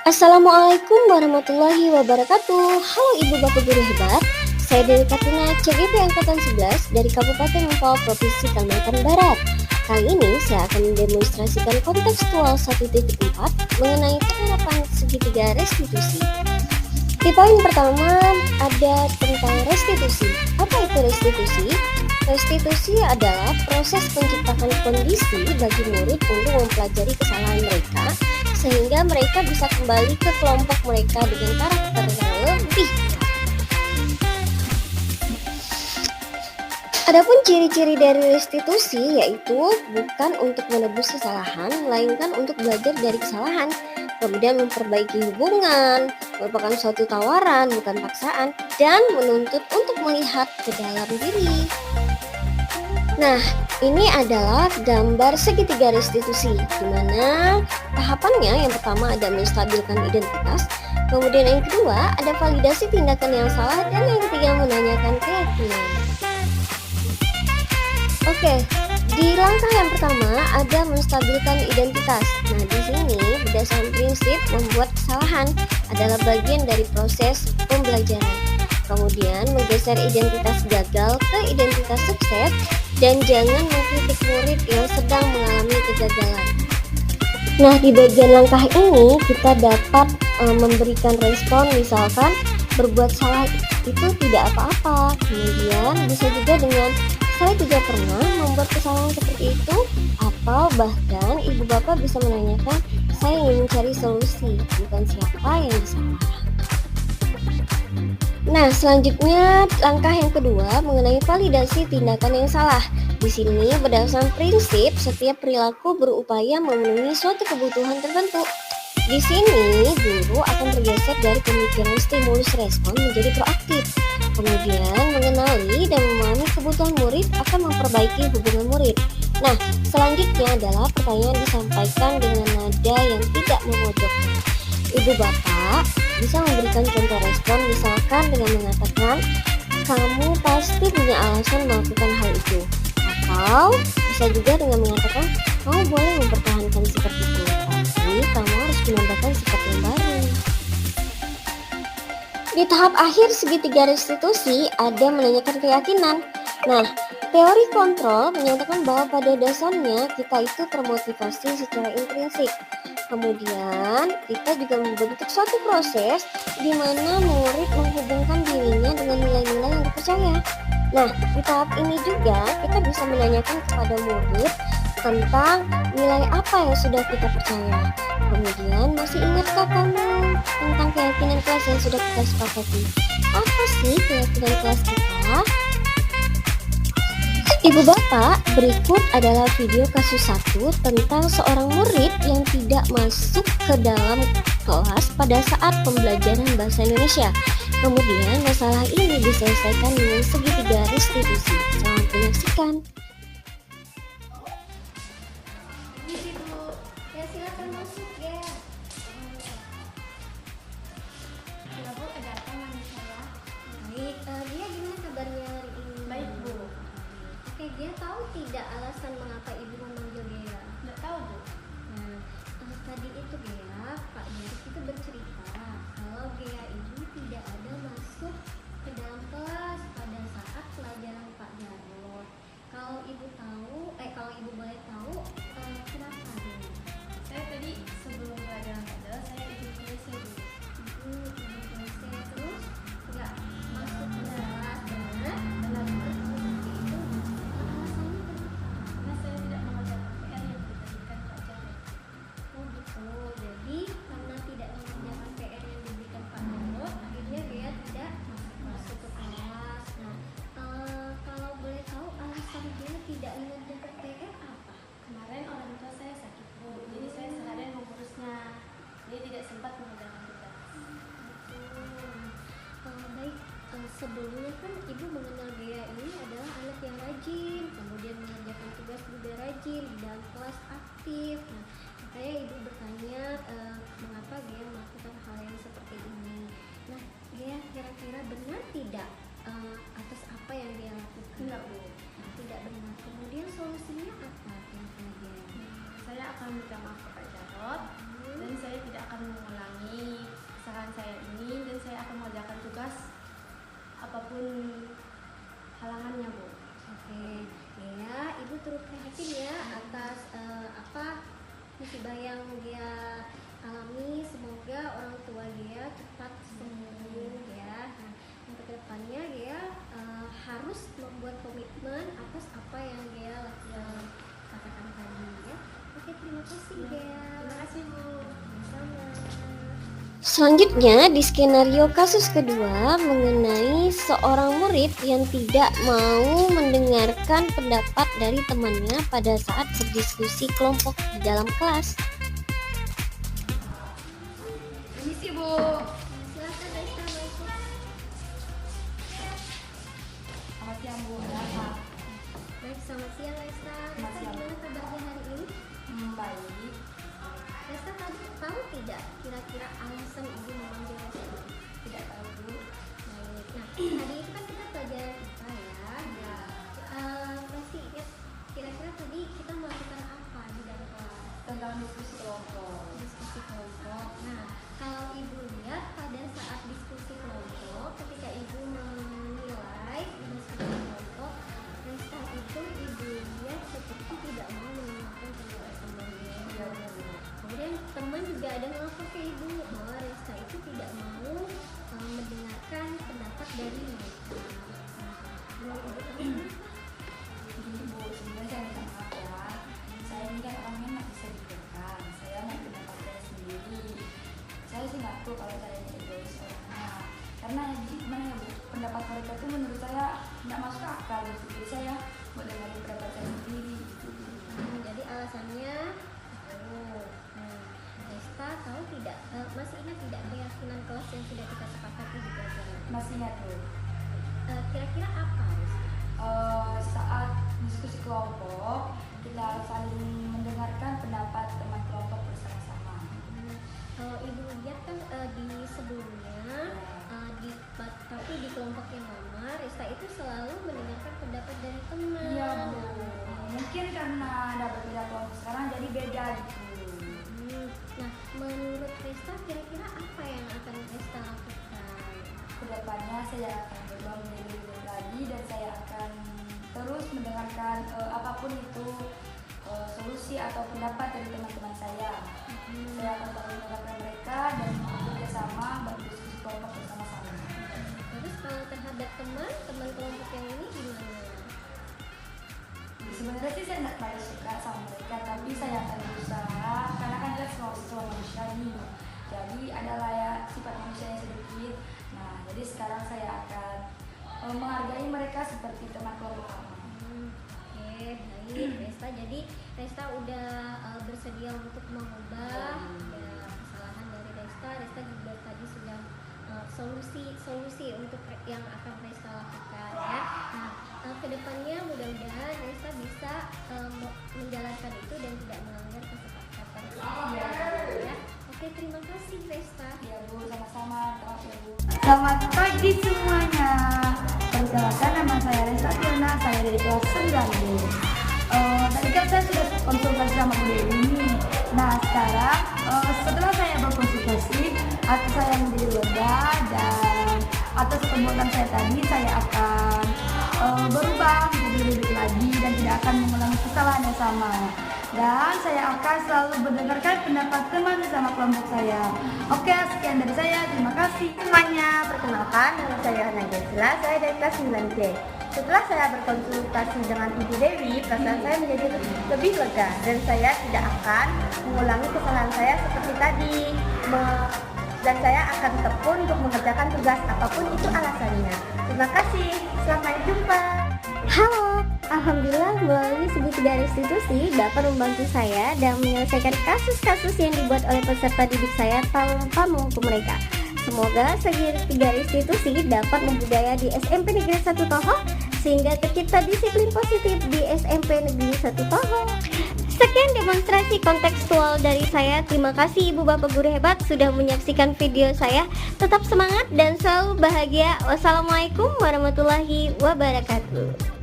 Assalamualaikum warahmatullahi wabarakatuh. Halo Ibu Bapak Guru hebat. Saya Dewi Katrina, CGP Angkatan 11 dari Kabupaten Empol, Provinsi Kalimantan Barat. Kali ini saya akan mendemonstrasikan kontekstual 1.4 mengenai penerapan segitiga restitusi. Di poin pertama ada tentang restitusi. Apa itu restitusi? Restitusi adalah proses menciptakan kondisi bagi murid untuk mempelajari kesalahan mereka sehingga mereka bisa kembali ke kelompok mereka dengan karakter yang lebih baik. Adapun ciri-ciri dari restitusi yaitu bukan untuk menebus kesalahan, melainkan untuk belajar dari kesalahan, kemudian memperbaiki hubungan, merupakan suatu tawaran bukan paksaan, dan menuntut untuk melihat ke dalam diri. Nah, ini adalah gambar segitiga restitusi, di mana tahapannya yang pertama ada menstabilkan identitas, kemudian yang kedua ada validasi tindakan yang salah, dan yang ketiga menanyakan keyakinan. Oke, di langkah yang pertama ada menstabilkan identitas. Nah, di sini berdasarkan prinsip membuat kesalahan adalah bagian dari proses pembelajaran. Kemudian menggeser identitas gagal ke identitas sukses dan jangan mengkritik murid yang sedang mengalami kegagalan. Nah, di bagian langkah ini kita dapat memberikan respon, misalkan berbuat salah itu tidak apa-apa. Kemudian bisa juga dengan saya juga pernah membuat kesalahan seperti itu, atau bahkan ibu bapak bisa menanyakan saya ingin mencari solusi, bukan siapa yang salah. Nah, selanjutnya langkah yang kedua mengenai validasi tindakan yang salah. Di sini berdasarkan prinsip setiap perilaku berupaya memenuhi suatu kebutuhan tertentu. Di sini guru akan bergeser dari pemikiran stimulus respon menjadi proaktif. Kemudian mengenali dan memahami kebutuhan murid akan memperbaiki hubungan murid. Nah, selanjutnya adalah pertanyaan disampaikan dengan nada yang tidak memojokkan. Ibu bapak bisa memberikan contoh respon, misalkan dengan mengatakan kamu pasti punya alasan melakukan hal itu, atau bisa juga dengan mengatakan kamu boleh mempertahankan sikap itu, tapi kamu harus menambahkan sikap yang baru. Di tahap akhir segitiga restitusi ada menanyakan keyakinan. Nah, teori kontrol menyatakan bahwa pada dasarnya kita itu termotivasi secara intrinsik. Kemudian kita juga membentuk suatu proses di mana murid menghubungkan dirinya dengan nilai-nilai yang dipercaya. Nah, di tahap ini juga kita bisa menanyakan kepada murid tentang nilai apa yang sudah kita percaya. Kemudian masih ingatkah kamu tentang keyakinan kelas yang sudah kita sepakati? Apa sih keyakinan kelas kita? Ibu bapak, berikut adalah video kasus 1 tentang seorang murid yang tidak masuk ke dalam kelas pada saat pembelajaran bahasa Indonesia. Kemudian masalah ini diselesaikan dengan segitiga restitusi. Selamat menyaksikan. Ya, silakan masuk ya. Ya Bu, ada apa manggil saya? Baik, dia gimana kabarnya hari ini? Baik Bu. Oke, dia tahu tidak alasan mengapa ibu memanggil dia? Nggak tahu Bu. Nah, tadi itu Gea, Pak Yaris itu bercerita kalau Gea ini tidak ada masuk ke dalam kelas pada saat pelajaran Pak Jarod. Kalau ibu boleh tahu, kenapa Gea? Saya tadi sebelum pelajaran pada saya ikut WC Bu. Terus nggak masuk ke kelas, benar? Benar Bu. Seperti itu. Alasannya kenapa? Karena saya tidak mengerjakan PR yang diberikan Pak Jarod. Oh gitu, jadi karena tidak mengerjakan PR yang diberikan Pak Jarod, akhirnya dia tidak masuk ke kelas. Nah, kalau boleh tahu alasan dia tidak mengerjakan PR apa? Kemarin orang tua saya sakit Bu, jadi saya seharian mengurusnya. Dia tidak sempat mengerjakan tugas. Baik, sebelumnya kan ibu mengenal dia ini adalah anak yang rajin, kemudian mengerjakan tugas juga rajin, di dalam kelas aktif. Nah, makanya ibu bertanya mengapa dia melakukan hal yang seperti ini. Nah, dia kira-kira benar tidak atas apa yang dia lakukan? Enggak Bu. Tidak benar. Kemudian solusinya apa kira-kira? prihatin ya atas musibah yang dia alami. Semoga orang tua dia cepat sembuh ya. Nah, untuk kedepannya dia harus membuat komitmen atas apa yang dia katakan tadi ya. Oke, terima kasih Gea. Terima kasih Bu. Sama. Selanjutnya di skenario kasus kedua mengenai seorang murid yang tidak mau mendengarkan pendapat dari temannya pada saat berdiskusi kelompok di dalam kelas. Permisi Bu. Silakan Raisa, masuk. Selamat siang Bu. Ada apa? Baik, selamat siang Raisa. Selamat siang. Gimana kabarnya hari ini? Baik. Raisa tahu tidak kira-kira alasan ibu memanggil Raisa? Tidak tahu Bu. Baik. Nah, tadi itu kan kita pelajaran IPA ya. Ya. Masih ingat kira-kira tadi kita melakukan apa di dalam kelas? Tentang diskusi kelompok. Diskusi kelompok. Nah, kalau ibu lihat pada saat diskusi kelompok, ketika ibu menilai diskusi kelompok, Raisa itu ibu lihat seperti tidak mau mendengarkan pendapat temannya. Kemudian teman juga ada melapor ke ibu bahwa Raisa itu tidak mau mendengarkan pendapat dari mereka. Nah, ibu tahu kenapa? Begini Bu, sebenarnya saya minta maaf ya. Saya ini kan orangnya nggak bisa dikekang. Saya mau pendapat saya sendiri. Saya sih nggak tahu kalau saya ini egois orangnya. Karena gimana ya Bu, pendapat mereka tuh menurut saya nggak masuk akal gitu. Jadi saya mau dengerin pendapat saya sendiri. Gitu. Jadi alasannya Raisa tahu tidak, masih ingat tidak keyakinan kelas yang sudah kita sepakati di pelajaran? Masih ingat Bu? Kira-kira apa Raisa? Saat diskusi kelompok kita saling mendengarkan pendapat teman kelompok bersama-sama. Kalau ibu lihat kan di sebelumnya tapi di kelompok yang lama Raisa itu selalu mendengarkan pendapat dari teman. Iya Bu, mungkin karena ada berbeda kelompok sekarang jadi beda gitu. Nah, menurut Raisa kira-kira apa yang akan Raisa lakukan? Kedepannya saya akan coba menjadi lebih baik lagi dan saya akan terus mendengarkan apapun itu solusi atau pendapat dari teman-teman saya. Saya akan selalu mendengarkan mereka dan bekerja sama berdiskusi kelompok bersama-sama. Terus kalau terhadap teman kelompok yang ini gimana? Sebenarnya sih saya tidak terlalu suka sama mereka, tapi saya akan berusaha karena kan kita semua manusia nih. Jadi adalah ya sifat manusia yang sedikit. Nah, jadi sekarang saya akan menghargai mereka seperti teman kelompok lama. Oke, baik Raisa. Jadi Raisa udah bersedia untuk mengubah kesalahan dari Raisa. Raisa juga tadi sudah solusi untuk yang akan Raisa lakukan ya. Nah, kedepannya mudah-mudahan Raisa bisa menjalankan itu dan tidak melanggar kesepakatan ya. Oke, terima kasih Raisa. Ya Bu, sama-sama. Terima kasih Bu. Selamat pagi semuanya. Perkenalkan, nama saya Resa Fiona, saya dari kelas 9B. Tadi kan saya sudah konsultasi sama Bu Dewi ini. Nah sekarang setelah saya berkonsultasi, hati saya menjadi lega dan atas perbuatan saya tadi saya akan berubah menjadi lebih baik lagi dan tidak akan mengulangi kesalahan yang sama. Dan saya akan selalu mendengarkan pendapat teman bersama kelompok saya. Oke, sekian dari saya. Terima kasih semuanya. Perkenalkan, nama saya Hana Gisela, saya dari kelas 9C. Setelah saya berkonsultasi dengan Ibu Dewi, perasaan saya menjadi lebih lega dan saya tidak akan mengulangi kesalahan saya seperti tadi. Dan saya akan tekun untuk mengerjakan tugas apapun itu alasannya. Terima kasih. Sampai jumpa. Halo, alhamdulillah melalui sebuah 3 institusi dapat membantu saya dalam menyelesaikan kasus-kasus yang dibuat oleh peserta didik saya tanpa menghukum mereka. Semoga segitiga institusi dapat membudaya di SMP Negeri 1 Toho sehingga tercipta disiplin positif di SMP Negeri 1 Toho. Sekian demonstrasi kontekstual dari saya. Terima kasih Ibu Bapak Guru hebat sudah menyaksikan video saya. Tetap semangat dan selalu bahagia. Wassalamualaikum warahmatullahi wabarakatuh.